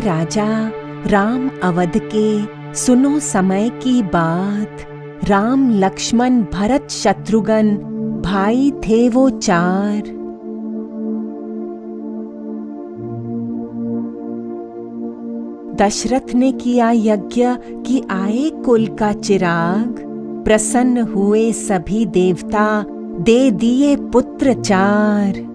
राजा राम अवध के, सुनो समय की बात। राम लक्ष्मण भरत शत्रुघ्न भाई थे वो चार। दशरथ ने किया यज्ञ कि आए कुल का चिराग। प्रसन्न हुए सभी देवता, दे दिए पुत्र चार।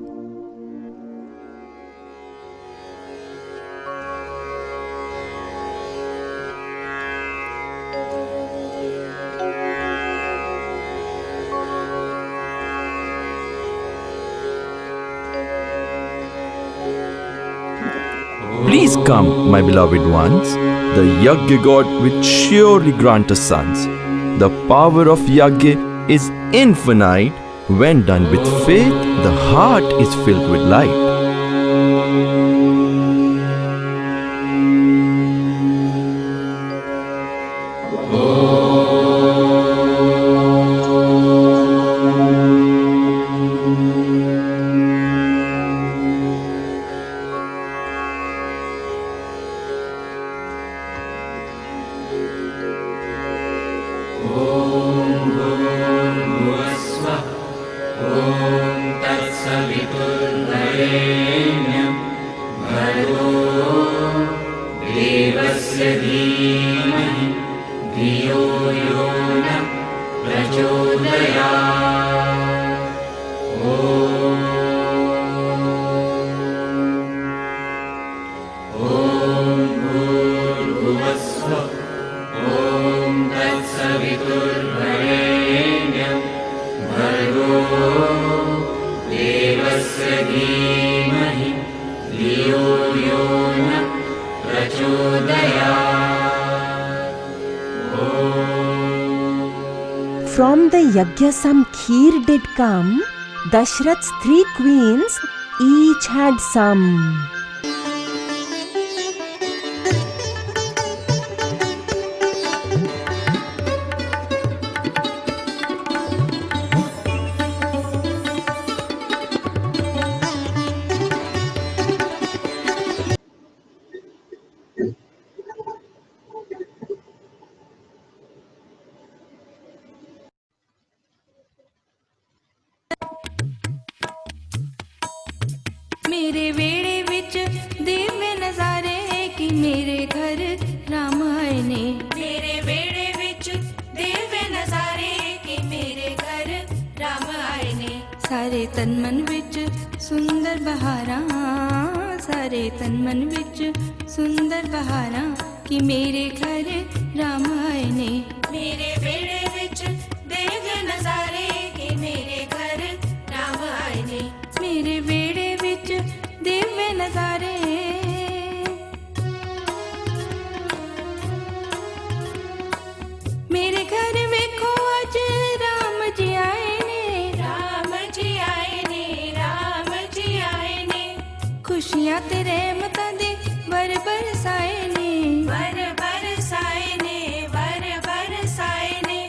Please come, my beloved ones. The Yajna God will surely grant us sons. The power of Yajna is infinite. When done with faith, the heart is filled with light. From the yajna some kheer did come. Dashrath's 3 queens each had some. मेरे वेड़े विच दिव्य नजारे कि मेरे घर राम आए ने। मेरे वेड़े विच दिव्य नजारे कि मेरे घर राम आए ने। सारे तन मन विच सुंदर बहारा, सारे तन मन विच सुंदर बहारा कि मेरे घर राम आए ने। मेरे वेड़े विच दिव्य नजारे कि मेरे घर राम आए ने। मेरे वेड़े विच दिव्य नजारे, मेरे घर वेखो अज राम जी आए ने। राम जी आए ने, राम जी आए ने। खुशियां ते रहमतां दे वर बरसाए ने। वर बरसाए ने, वर बरसाए ने।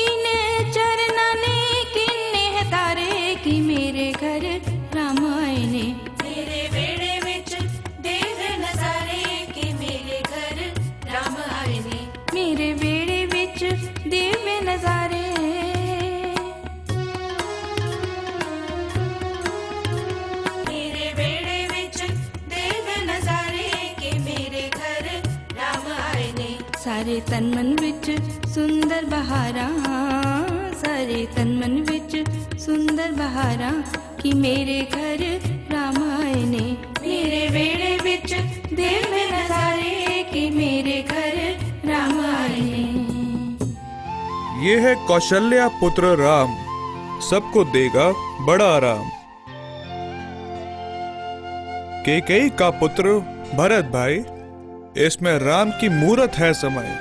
इन चरना ने किन्ने हतारे कि मेरे घर राम आए ने। मेरे वेड़े विच दिव्य नजारे कि मेरे घर राम आए ने। मेरे वेड़े विच दिव्य नजारे, मेरे वेड़े विच दिव्य नजारे कि मेरे घर राम आए ने। सारे तन मन विच सुंदर बहारा, सारे तन मन विच सुंदर बहारा कि मेरे घर राम आए ने। मेरे वेड़े विच दिव्य नजारे कि मेरे घर राम आए ने। ये है कौशल्या पुत्र राम, सबको देगा बड़ा आराम। कैकेयी का पुत्र भरत भाई, इसमें राम की मूरत है समय।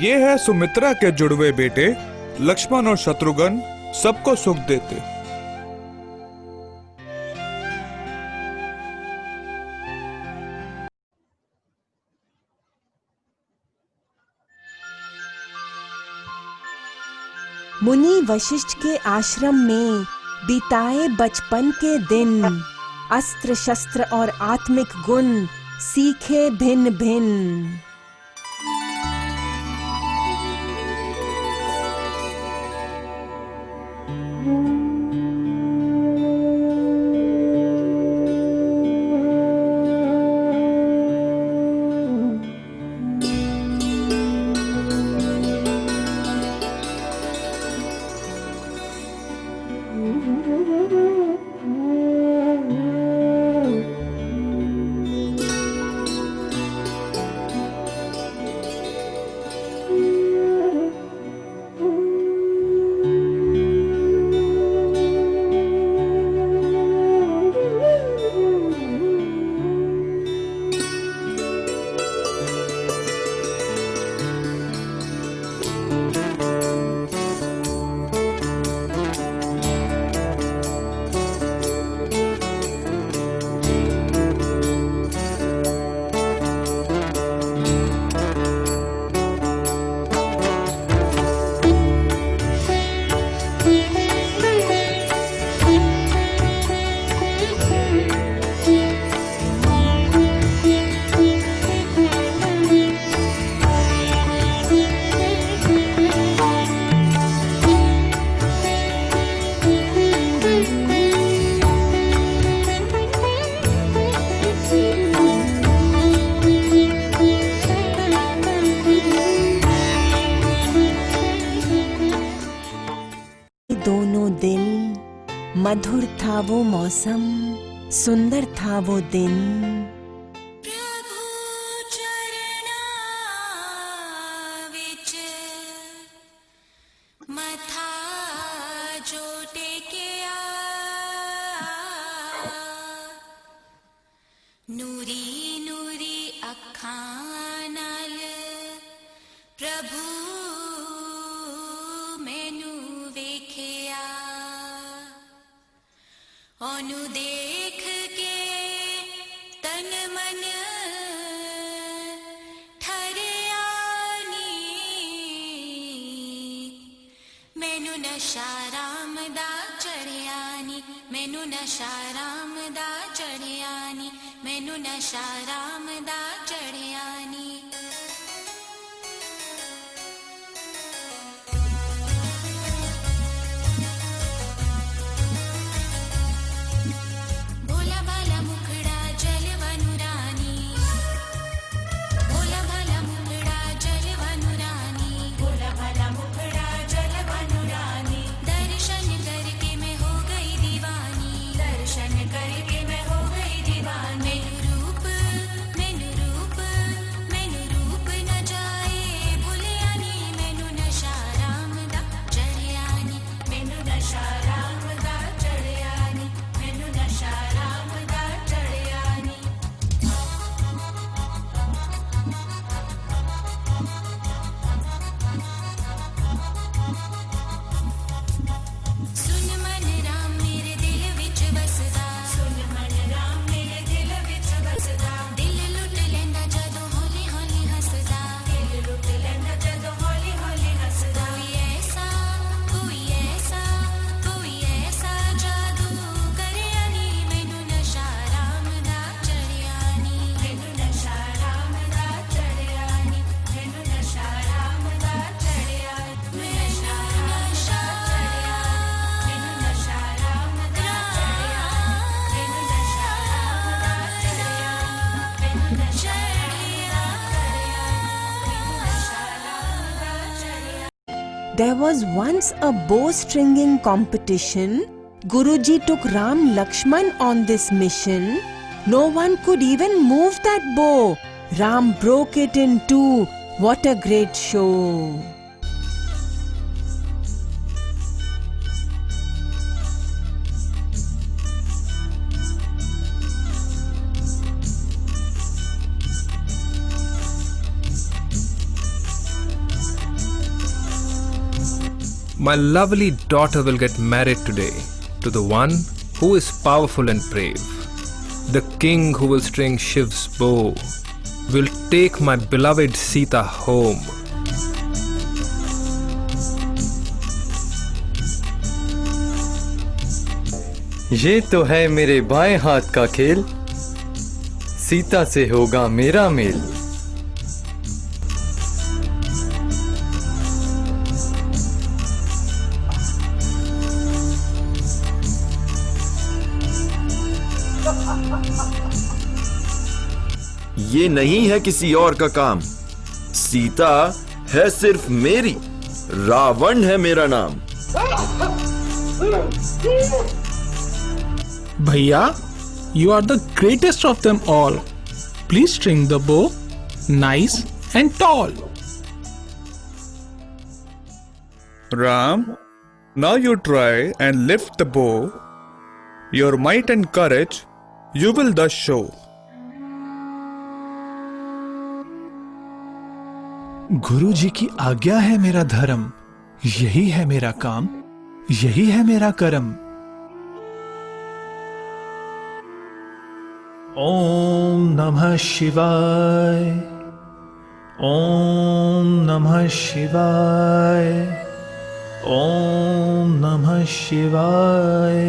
ये है सुमित्रा के जुड़वे बेटे लक्ष्मण और शत्रुघ्न, सबको सुख देते। मुनि वशिष्ठ के आश्रम में बिताए बचपन के दिन। अस्त्र शस्त्र और आत्मिक गुण सीखे भिन्न भिन्न। दोनों दिल, मधुर था वो मौसम, सुंदर था वो दिन। प्रभु चरना विच मथा जो टेकिया, नूरी नूरी अखां नाल प्रभु मैनू वेखिया। ओनू देख के तन मन ठरिया नी, मैनू नशा राम दा चढ़िया नी, मैनू नशा राम दा चढ़िया नी, मैनू नशा राम दा चढ़िया नी। भोला भाला मुखड़ा जलवनु रानी, भोला भाला मुखड़ा जलवनु रानी, भोला भाला मुखड़ा जलवनु रानी। दर्शन करके मैं हो गई दीवानी, दर्शन करके मैं हो गई दीवानी। मैनू रूप न जाए भुलिया नी, मैनू नशा राम दा चढ़िया नी, मैनू नशा राम दा चढ़िया नी, मैनू नशा राम दा चढ़िया नी। सुन मन राम मेरे दिल विच बसदा, सुन मन राम मेरे दिल विच बसदा। दिल लुट लेंदा जदों हौली हौली हसदा, दिल लुट लेंदा जदों हौली हौली हसदा। कोई ऐसा जादू करिया नी, मैनू नशा राम दा चढ़िया नी, मैनू नशा राम दा चढ़िया नी, मैनू नशा राम दा चढ़िया। नशा चढ़िया, मैनू नशा राम दा चढ़िया, मैनू नशा राम दा चढ़िया, मैनू नशा There was once a bow stringing competition. Guruji took Ram Lakshman on this mission. No one could even move that bow. Ram broke it in two. What a great show! My lovely daughter will get married today to the one who is powerful and brave. The king who will string Shiv's bow will take my beloved Sita home. ये तो है मेरे बाएं हाथ का खेल, सीता से होगा मेरा मेल। ये नहीं है किसी और का काम। सीता है सिर्फ मेरी, रावण है मेरा नाम। भैया, you are the greatest of them all. Please string the bow nice and tall. Ram, now you try and lift the bow. Your might and courage you will thus show. गुरु जी की आज्ञा है मेरा धर्म, यही है मेरा काम, यही है मेरा कर्म। ओम नमः शिवाय, ओम नमः शिवाय, ओम नमः शिवाय।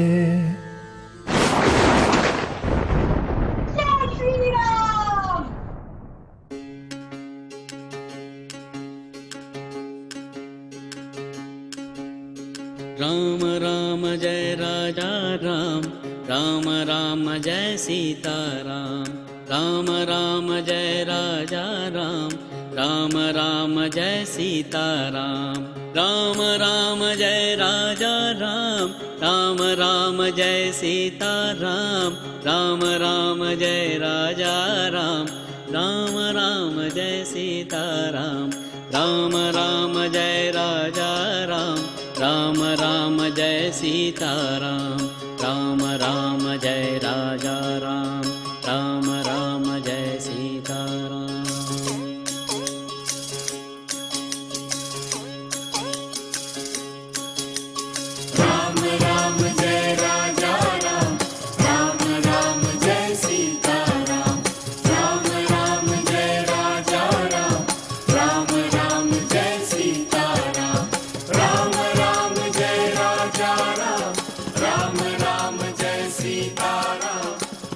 राम राम जय राजा राम, राम राम जय सीता राम, राम राम जय राजा राम, राम राम जय सीता राम, राम राम जय राजा राम, राम राम जय सीता राम, राम राम जय राजा राम, राम राम जय सीता राम, राम राम जय राजा राम, राम राम जय सीता राम, राम राम जय राजा राम, राम राम जय सीता राम। राम राम जय राजा राम, राम राम जय सीता राम, राम राम जय राजा राम, राम राम जय सीता राम, राम राम जय राजा राम, राम राम जय सीता राम,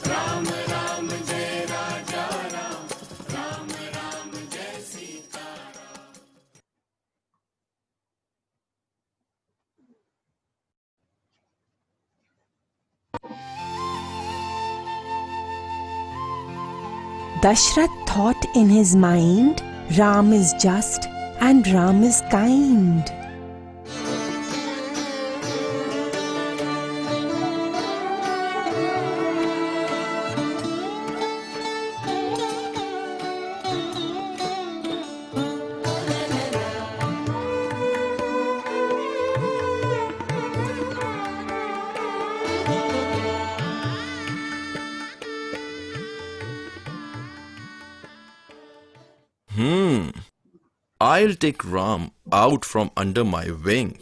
राम राम जय राजा राम, राम राम जय Sita Ram. Dashrath thought in his mind, Ram is just and Ram is kind. I'll take Ram out from under my wing.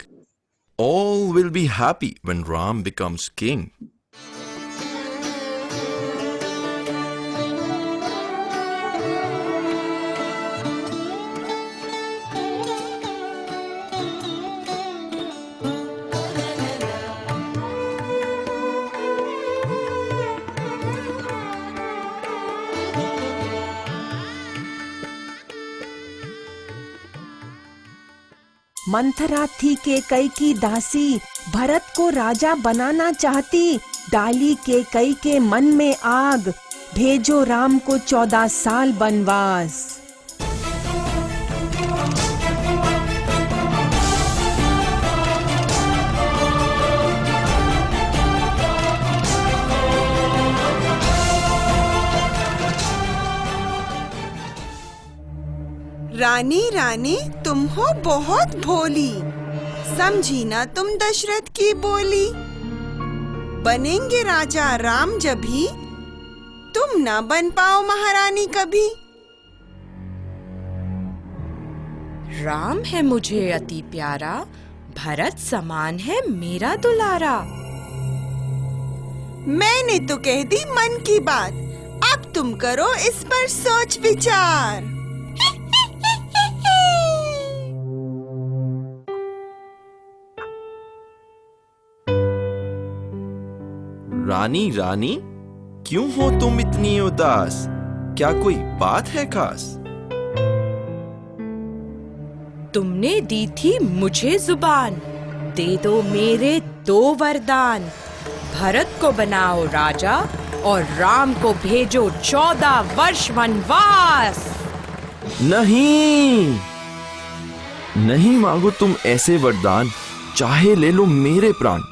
All will be happy when Ram becomes king. Manthara थी केकई की दासी, भरत को राजा बनाना चाहती। डाली केकई के मन में आग, भेजो राम को 14 साल बनवास। रानी रानी तुम हो बहुत भोली, समझी ना तुम दशरथ की बोली। बनेंगे राजा राम जभी, तुम ना बन पाओ महारानी कभी। राम है मुझे अति प्यारा, भरत समान है मेरा दुलारा। मैंने तो कह दी मन की बात, अब तुम करो इस पर सोच विचार। रानी रानी, क्यों हो तुम इतनी उदास? क्या कोई बात है खास? तुमने दी थी मुझे जुबान, दे दो मेरे 2 वरदान। भरत को बनाओ राजा और राम को भेजो 14 वर्ष वनवास। नहीं, नहीं मांगो तुम ऐसे वरदान, चाहे ले लो मेरे प्राण।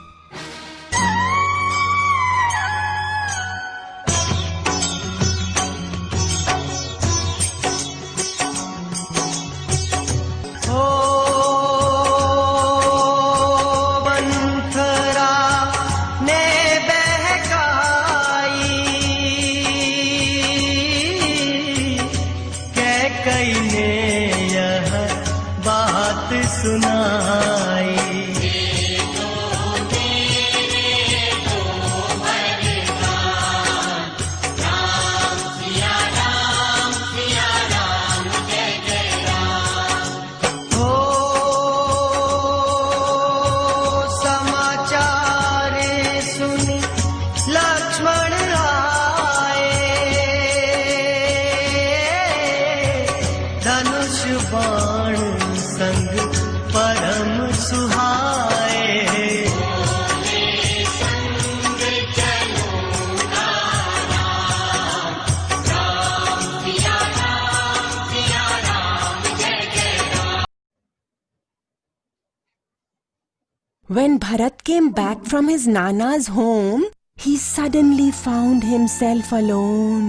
When Bharat came back from his Nana's home, he suddenly found himself alone.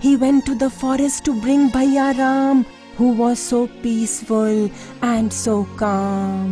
He went to the forest to bring Bhaiya Ram, who was so peaceful and so calm.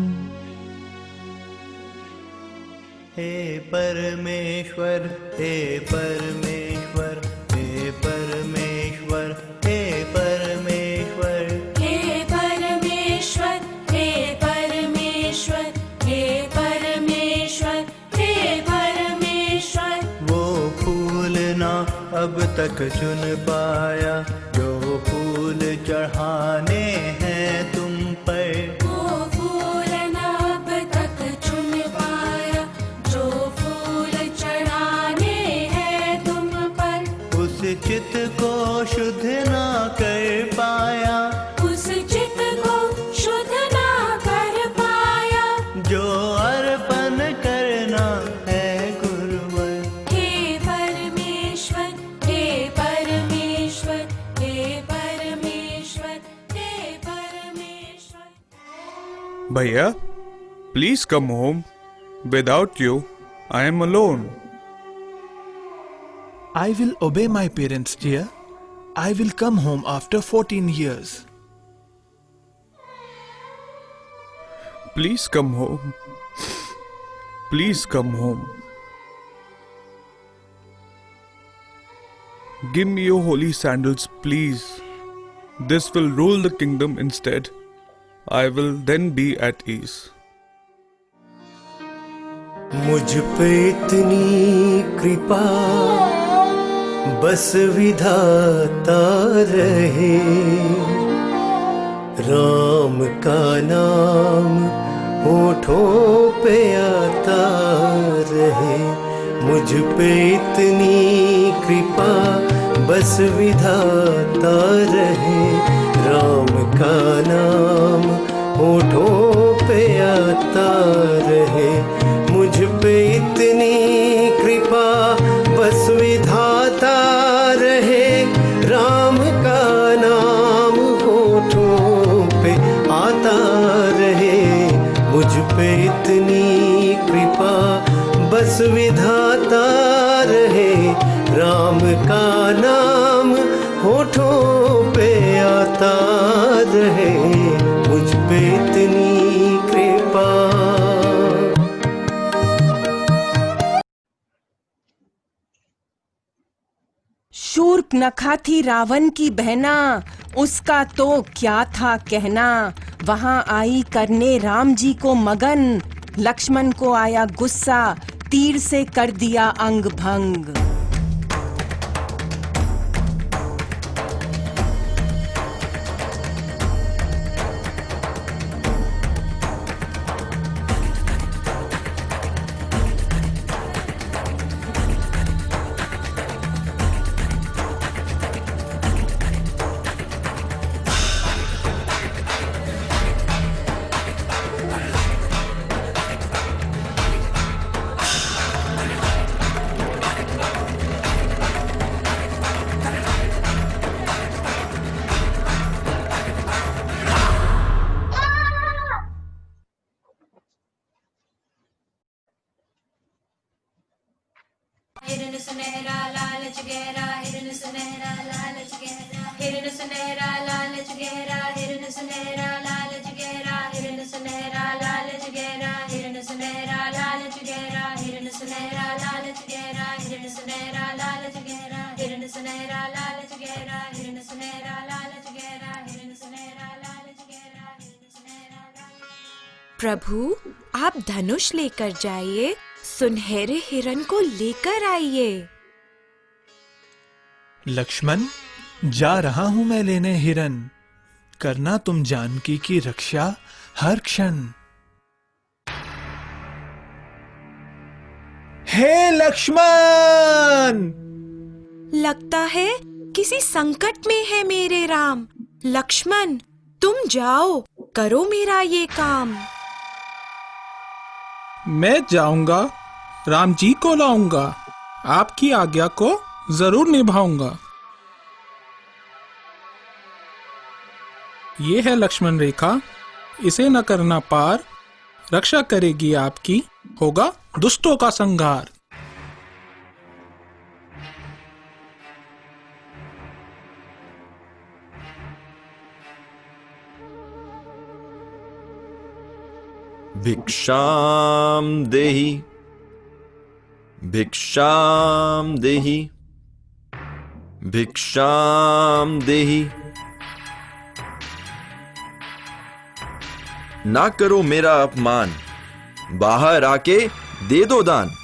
हे परमेश्वर, हे परमेश्वर, हे परमेश्वर, हे परमेश्वर, हे परमेश्वर, हे परमेश्वर, हे परमेश्वर, हे परमेश्वर। वो फूल ना अब तक चुन पाया, जो फूल चढ़ाने हैं तुम पर। वो फूल न अब तक चुन पाया, जो फूल चढ़ाने हैं तुम पर। उस चित को शुद्ध ना कर पाया, उस चित को शुद्ध ना कर पाया, जो अर्पण करना है गुरुवर। हे परमेश्वर, हे परमेश्वर, हे परमेश्वर, हे परमेश्वर। Bhaiya, please come home. Without you, I am alone. I will obey my parents, dear. I will come home after 14 years. Please come home. Please come home. Give me your holy sandals, please. This will rule the kingdom instead. I will then be at ease. मुझ पे इतनी कृपा बस विधाता रहे, राम का नाम होठों पे आता रहे। मुझ पे इतनी कृपा बस विधाता रहे, राम का नाम होठों पे आता रहे। मुझ पे इतनी कृपा बस विधाता रहे, राम का नाम होठों पे आता रहे। मुझ पे इतनी कृपा बस विधाता रहे, राम का नाम होठों पे आता रहे। मुझ पे इतनी कृपा। शूर्पणखा थी रावण की बहना, उसका तो क्या था कहना। वहां आई करने राम जी को मगन, लक्ष्मण को आया गुस्सा, तीर से कर दिया अंग भंग। लालच गहरा, हिरन सुनहरा लालच गहरा, हिरन सुनहरा लालच गहरा, हिरन सुनहरा लालच गहरा, हिरन सुनहरा लालच गहरा, हिरन सुनहरा लालच गहरा, हिरन सुनहरा लालच गहरा, हिरन सुनहरा लालच गहरा, हिरन सुनहरा लालच गहरा, हिरन सुनहरा लालच गहरा, हिरन सुनहरा लालच गहरा, हिरन सुनहरा लालच। प्रभु, आप धनुष लेकर जाइए, सुनहरे हिरन को लेकर आइए। लक्ष्मण, जा रहा हूं मैं लेने हिरन, करना तुम जानकी की रक्षा हर क्षण। हे लक्ष्मण! लगता है किसी संकट में है मेरे राम। लक्ष्मण, तुम जाओ, करो मेरा ये काम। मैं जाऊंगा, राम जी को लाऊंगा, आपकी आज्ञा को जरूर निभाऊंगा। ये है लक्ष्मण रेखा, इसे न करना पार, रक्षा करेगी आपकी, होगा दुष्टों का संहार। भिक्षाम देहि, भिक्षाम देहि, भिक्षाम देहि। ना करो मेरा अपमान, बाहर आके दे दो दान।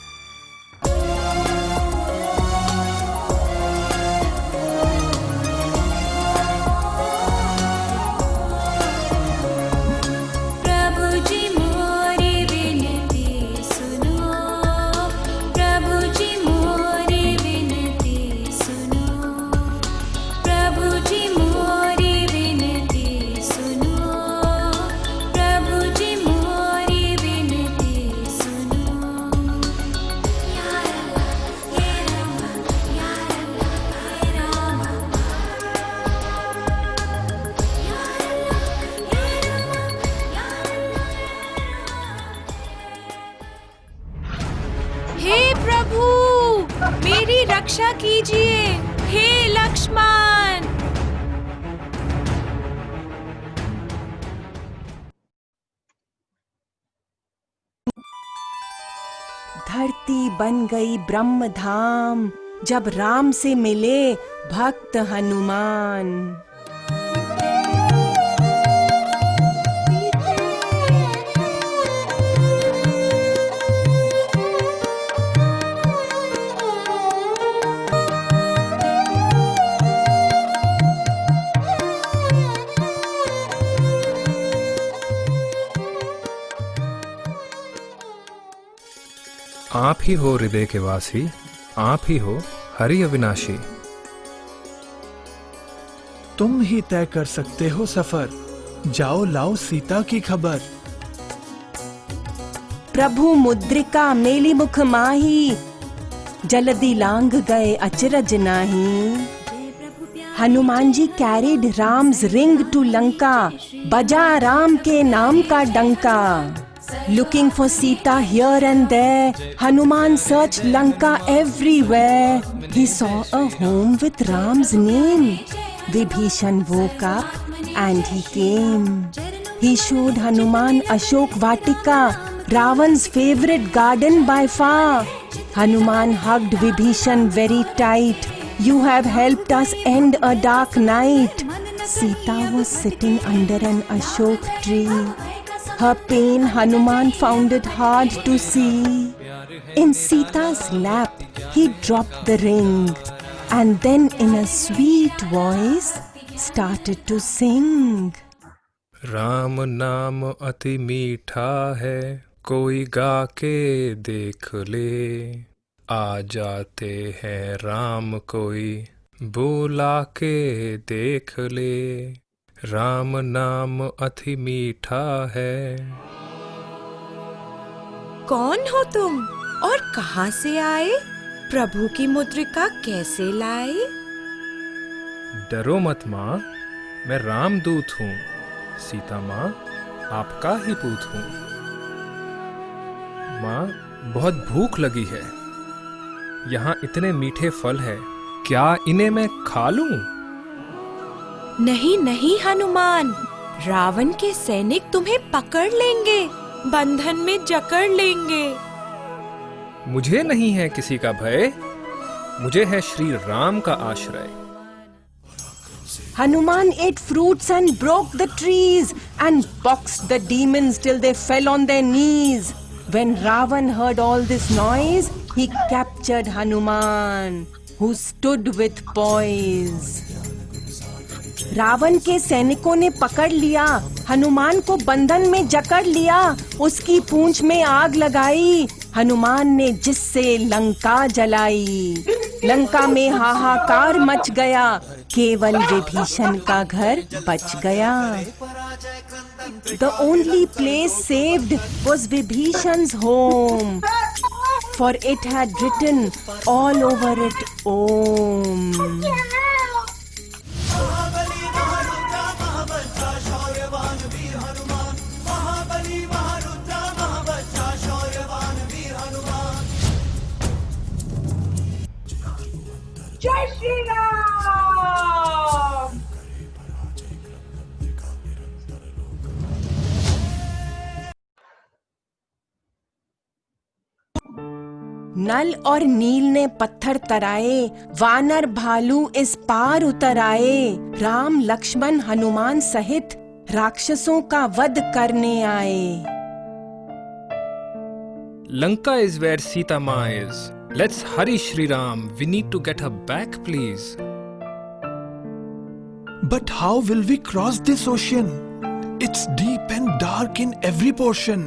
मेरी रक्षा कीजिए, हे लक्ष्मण। धरती बन गई ब्रह्म धाम, जब राम से मिले भक्त हनुमान। आप ही हो हृदय के वासी, आप ही हो हरि अविनाशी। तुम ही तय कर सकते हो सफर, जाओ लाओ सीता की खबर। प्रभु मुद्रिका मेली मुख माही, जल्दी लांग गए अचरज नाही। Hanuman ji carried Ram's ring to Lanka, बजा राम के नाम का डंका। Looking for Sita here and there, Hanuman searched Lanka everywhere. He saw a home with Ram's name. Vibhishan woke up and he came. He showed Hanuman Ashok Vatika, Ravan's favorite garden by far. Hanuman hugged Vibhishan very tight. You have helped us end a dark night. Sita was sitting under an Ashok tree. Her pain Hanuman found it hard to see. In Sita's lap he dropped the ring, and then in a sweet voice started to sing. Ram नाम अति मीठा है, कोई गा के देख ले। आ जाते हैं राम कोई, बुला के देख ले। राम नाम अति मीठा है। कौन हो तुम और कहां से आए? प्रभु की मुद्रिका कैसे लाए? डरो मत माँ, मैं रामदूत हूँ। सीता माँ, आपका ही पूत हूँ। माँ, बहुत भूख लगी है। यहाँ इतने मीठे फल है, क्या इन्हें मैं खा लूं? नहीं नहीं हनुमान, रावण के सैनिक तुम्हें पकड़ लेंगे, बंधन में जकड़ लेंगे। मुझे नहीं है किसी का भय, मुझे है श्री राम का आश्रय। Hanuman ate fruits and broke the trees and boxed the demons till they fell on their knees. When Ravan heard all this noise, he captured Hanuman, who stood with poise. Ravan के सैनिकों ने पकड़ लिया, हनुमान को बंधन में जकड़ लिया, उसकी पूंछ में आग लगाई, हनुमान ने जिससे लंका जलाई। लंका में हाहाकार मच गया, केवल विभीषण का घर बच गया। The only place saved was Vibhishan's home, for it had written all over it Om. जय श्री राम। नल और नील ने पत्थर तराए, वानर भालू इस पार उतर आए। राम लक्ष्मण हनुमान सहित राक्षसों का वध करने आए। Lanka is where Sita Ma is. Let's hurry, Shri Ram. We need to get her back, please. But how will we cross this ocean? It's deep and dark in every portion.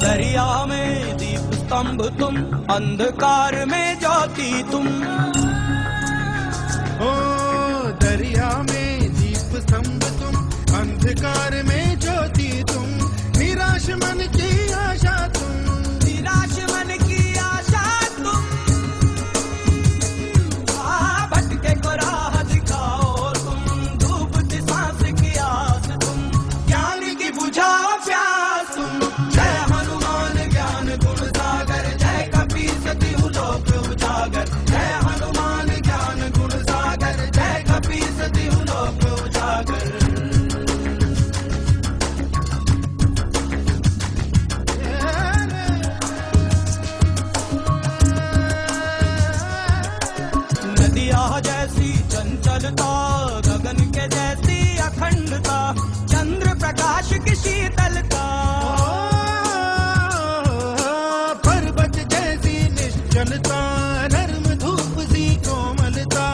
दरिया में दीप स्तंभ तुम, अंधकार में ज्योति तुम। ओ दरिया में दीप स्तंभ तुम, अंधकार में ज्योति तुम। निराश मन की आशा तुम, निराश मन की आशा तुम। भटके को राह दिखाओ तुम, डूबती सांस की आस तुम। ज्ञान की बुझाओ प्यास तुम। जय हनुमान ज्ञान गुण सागर, जय कपीसति लोक उजागर। जय हनुमान ज्ञान गुण सागर, जय कपीसति लोक उजागर। नदिया जैसी चंचलता, गगन के जैसी अखंडता। चंद्र प्रकाश की शीतलता, पर्वत जैसी निश्चलता। नर्म धूप सी कोमलता,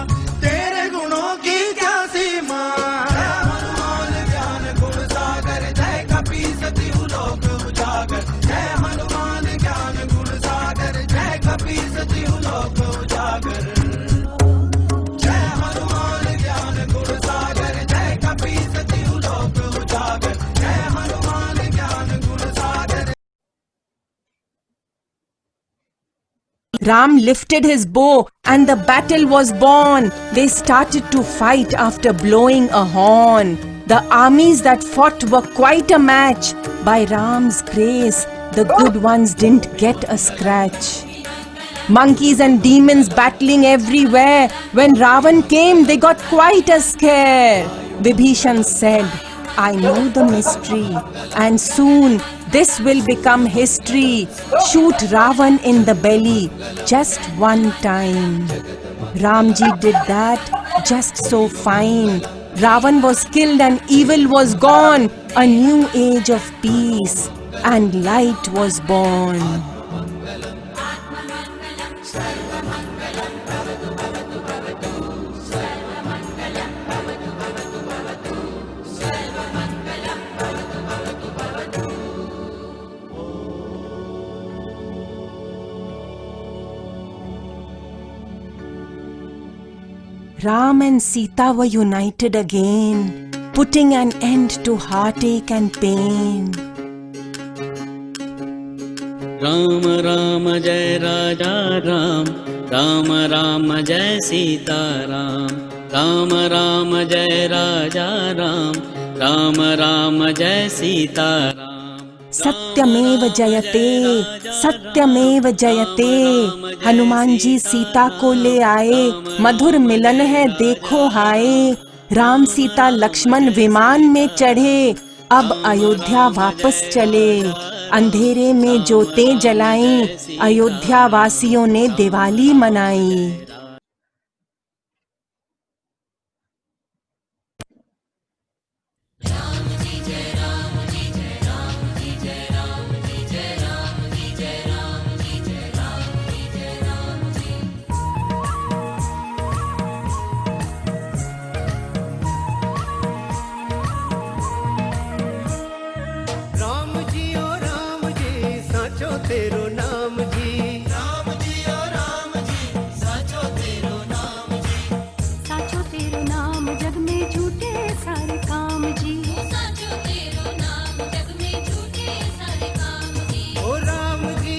तेरे गुणों की क्या सीमा। जय हनुमान ज्ञान गुण सागर, जय कपीसति लोक उजागर। जय हनुमान ज्ञान गुण सागर, जय कपीसति लोक उजागर। जय हनुमान ज्ञान गुण सागर, जय कपीसति लोक उजागर। जय हनुमान ज्ञान गुण सागर। Ram lifted his bow and the battle was born. They started to fight after blowing a horn. The armies that fought were quite a match. By Ram's grace, the good ones didn't get a scratch. Monkeys and demons battling everywhere. When Ravan came, they got quite a scare. Vibhishan said, I know the mystery, and soon this will become history. Shoot Ravan in the belly just one time. Ramji did that just so fine. Ravan was killed and evil was gone. A new age of peace and light was born. Ram and Sita were united again, putting an end to heartache and pain. Ram Ram जय राजा राम, राम राम जय सीता राम, राम राम जय राजा राम, राम राम जय सीता राम। सत्यमेव जयते, सत्यमेव जयते। हनुमान जी सीता को ले आए, मधुर मिलन है देखो हाय। राम सीता लक्ष्मण विमान में चढ़े, अब अयोध्या वापस चले। अंधेरे में जोतें जलाई, अयोध्या वासियों ने दिवाली मनाई। तेरो नाम जी, राम जी ओ राम जी, साचो तेरो नाम जी, साचो तेरो नाम जग में झूठे सारे काम जी, साचो तेरो नाम जग में झूठे सारे काम जी। ओ राम जी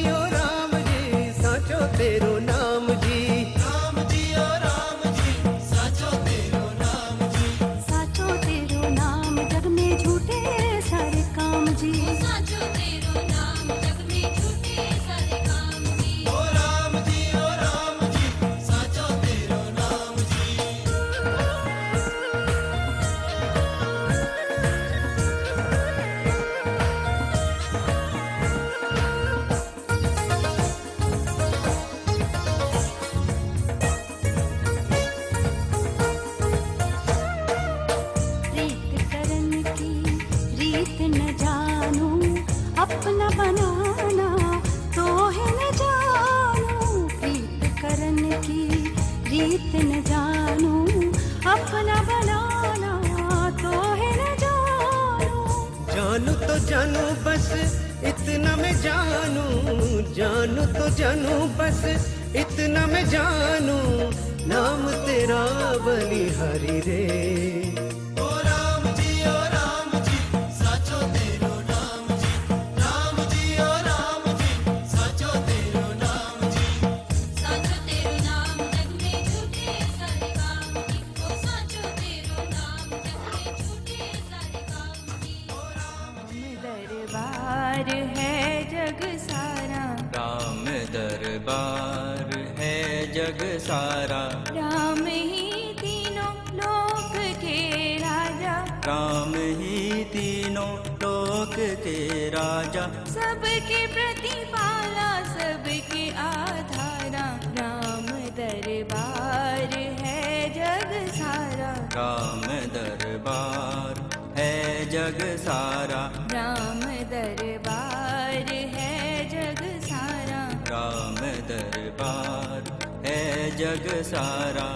साचो तेरो नाम जी, राम जी ओ राम जी, साचो तेरो नाम जी, साचो तेरो नाम जग में झूठे सारे काम जी, साचो तेरो नाम जग में झूठे सारे काम जी। ओ राम जी साचो तेरो नाम जी। रीत करन की रीत न जानू, अपना बनाना तो है न जानू। रीत करन की रीत न जानू, अपना बनाना तो है न जानू। जानू तो जानू बस इतना मैं जानू, जानू तो जानू बस इतना मैं जानू। नाम तेरा बलिहारी रे। ओ राम जी साचो तेरो नाम जी, राम जी ओ राम जी, साचो तेरो नाम जी, साचो तेरो नाम जग में झूठे सारे काम जी, ओ साचो तेरो नाम जग में झूठे सारे काम जी। दरबार है जग सारा, राम दरबार है जग सारा, राम ही तीनों लोक के राजा, राम ही तीनों लोक के राजा, सबके प्रतिपाला सबके आधारा। राम दरबार है जग सारा, राम दरबार है जग सारा, राम दरबार है जग सारा, राम दरबार है जग सारा।